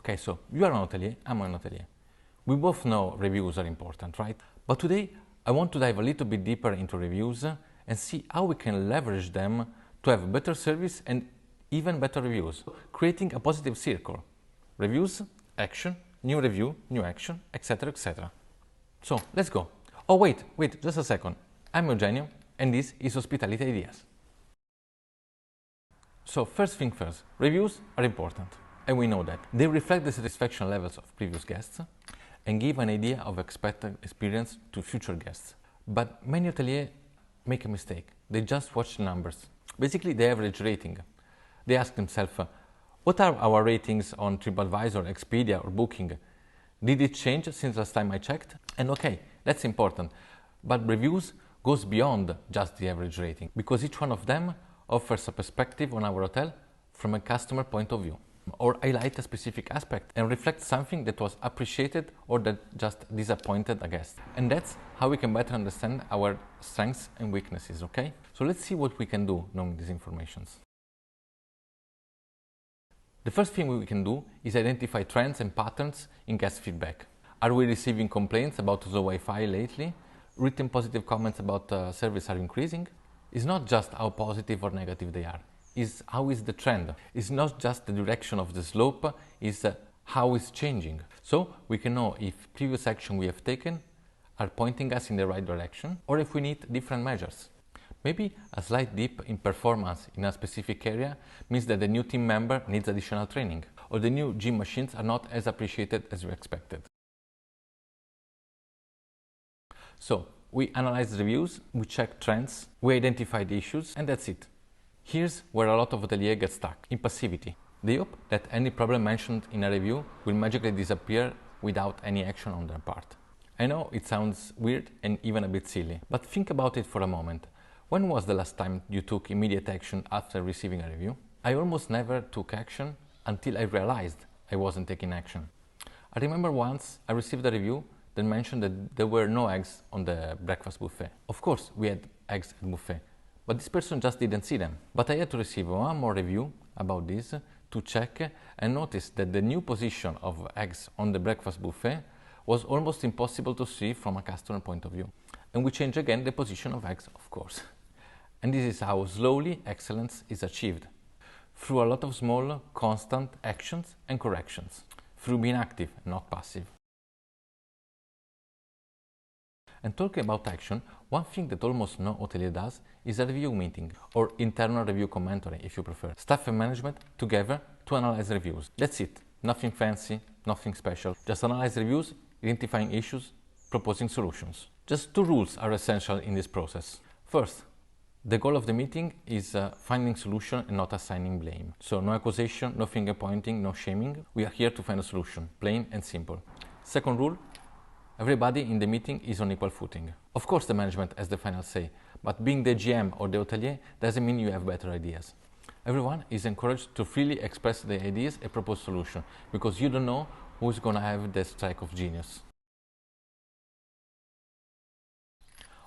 Okay, so you are an hotelier, I'm an hotelier. We both know reviews are important, right? But today I want to dive a little bit deeper into reviews and see how we can leverage them to have better service and even better reviews, creating a positive circle. Reviews, action, new review, new action, etc, etc. So let's go. Oh wait, just a second. I'm Eugenio and this is Hospitality Ideas. So first thing first, reviews are important. And we know that. They reflect the satisfaction levels of previous guests and give an idea of expected experience to future guests. But many hoteliers make a mistake. They just watch the numbers. Basically, the average rating. They ask themselves, what are our ratings on TripAdvisor, Expedia or Booking? Did it change since last time I checked? And okay, that's important. But reviews goes beyond just the average rating because each one of them offers a perspective on our hotel from a customer point of view, or highlight a specific aspect and reflect something that was appreciated or that just disappointed a guest. And that's how we can better understand our strengths and weaknesses, okay? So let's see what we can do knowing these informations. The first thing we can do is identify trends and patterns in guest feedback. Are we receiving complaints about the Wi-Fi lately? Written positive comments about service are increasing? It's not just how positive or negative they are. Is how is the trend. It's not just the direction of the slope, it's how it's changing. So we can know if previous action we have taken are pointing us in the right direction or if we need different measures. Maybe a slight dip in performance in a specific area means that the new team member needs additional training or the new gym machines are not as appreciated as we expected. So we analyze reviews, we check trends, we identify the issues, and that's it. Here's where a lot of hoteliers get stuck, in passivity. They hope that any problem mentioned in a review will magically disappear without any action on their part. I know it sounds weird and even a bit silly, but think about it for a moment. When was the last time you took immediate action after receiving a review? I almost never took action until I realized I wasn't taking action. I remember once I received a review that mentioned that there were no eggs on the breakfast buffet. Of course, we had eggs at buffet, but this person just didn't see them. But I had to receive one more review about this to check and notice that the new position of eggs on the breakfast buffet was almost impossible to see from a customer point of view. And we change again the position of eggs, of course. And this is how slowly excellence is achieved. Through a lot of small, constant actions and corrections. Through being active, not passive. And talking about action, one thing that almost no hotelier does is a review meeting, or internal review commentary if you prefer. Staff and management together to analyze reviews. That's it. Nothing fancy, nothing special. Just analyze reviews, identifying issues, proposing solutions. Just two rules are essential in this process. First, the goal of the meeting is finding solution and not assigning blame. So no accusation, no finger pointing, no shaming. We are here to find a solution, plain and simple. Second rule, everybody in the meeting is on equal footing. Of course the management has the final say, but being the GM or the hotelier doesn't mean you have better ideas. Everyone is encouraged to freely express their ideas and propose solutions, because you don't know who's going to have the strike of genius.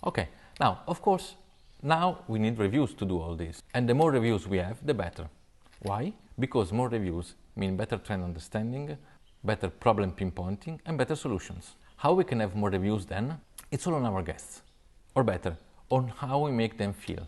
Okay, now, of course, now we need reviews to do all this. And the more reviews we have, the better. Why? Because more reviews mean better trend understanding, better problem pinpointing, and better solutions. How we can have more reviews then? It's all on our guests. Or better, on how we make them feel.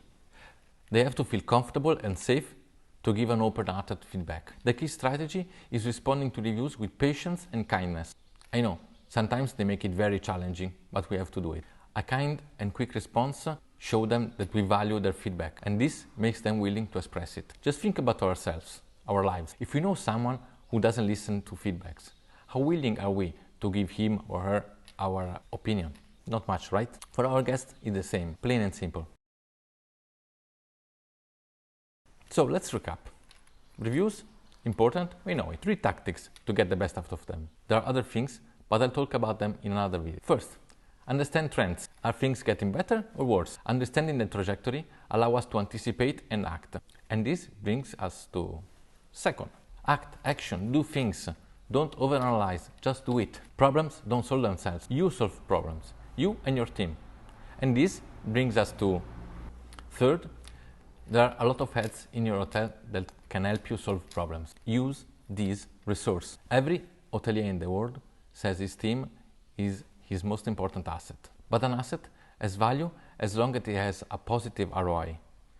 They have to feel comfortable and safe to give an open-hearted feedback. The key strategy is responding to reviews with patience and kindness. I know, sometimes they make it very challenging, but we have to do it. A kind and quick response shows them that we value their feedback, and this makes them willing to express it. Just think about ourselves, our lives. If we know someone who doesn't listen to feedbacks, how willing are we to give him or her our opinion? Not much, right? For our guests, it's the same, plain and simple. So let's recap. Reviews, important, we know it. 3 tactics to get the best out of them. There are other things, but I'll talk about them in another video. First, understand trends. Are things getting better or worse? Understanding the trajectory allows us to anticipate and act. And this brings us to second, act, action, do things. Don't overanalyze, just do it. Problems don't solve themselves. You solve problems, you and your team. And this brings us to third, there are a lot of heads in your hotel that can help you solve problems. Use this resource. Every hotelier in the world says his team is his most important asset. But an asset has value as long as it has a positive ROI.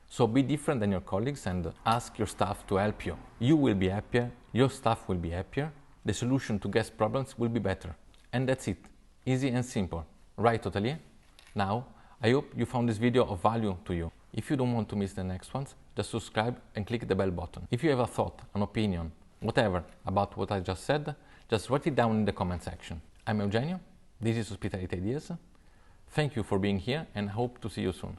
So be different than your colleagues and ask your staff to help you. You will be happier, your staff will be happier, the solution to guest problems will be better. And that's it. Easy and simple. Right, hotelier? Now, I hope you found this video of value to you. If you don't want to miss the next ones, just subscribe and click the bell button. If you have a thought, an opinion, whatever about what I just said, just write it down in the comment section. I'm Eugenio, this is Hospitality Ideas. Thank you for being here and hope to see you soon.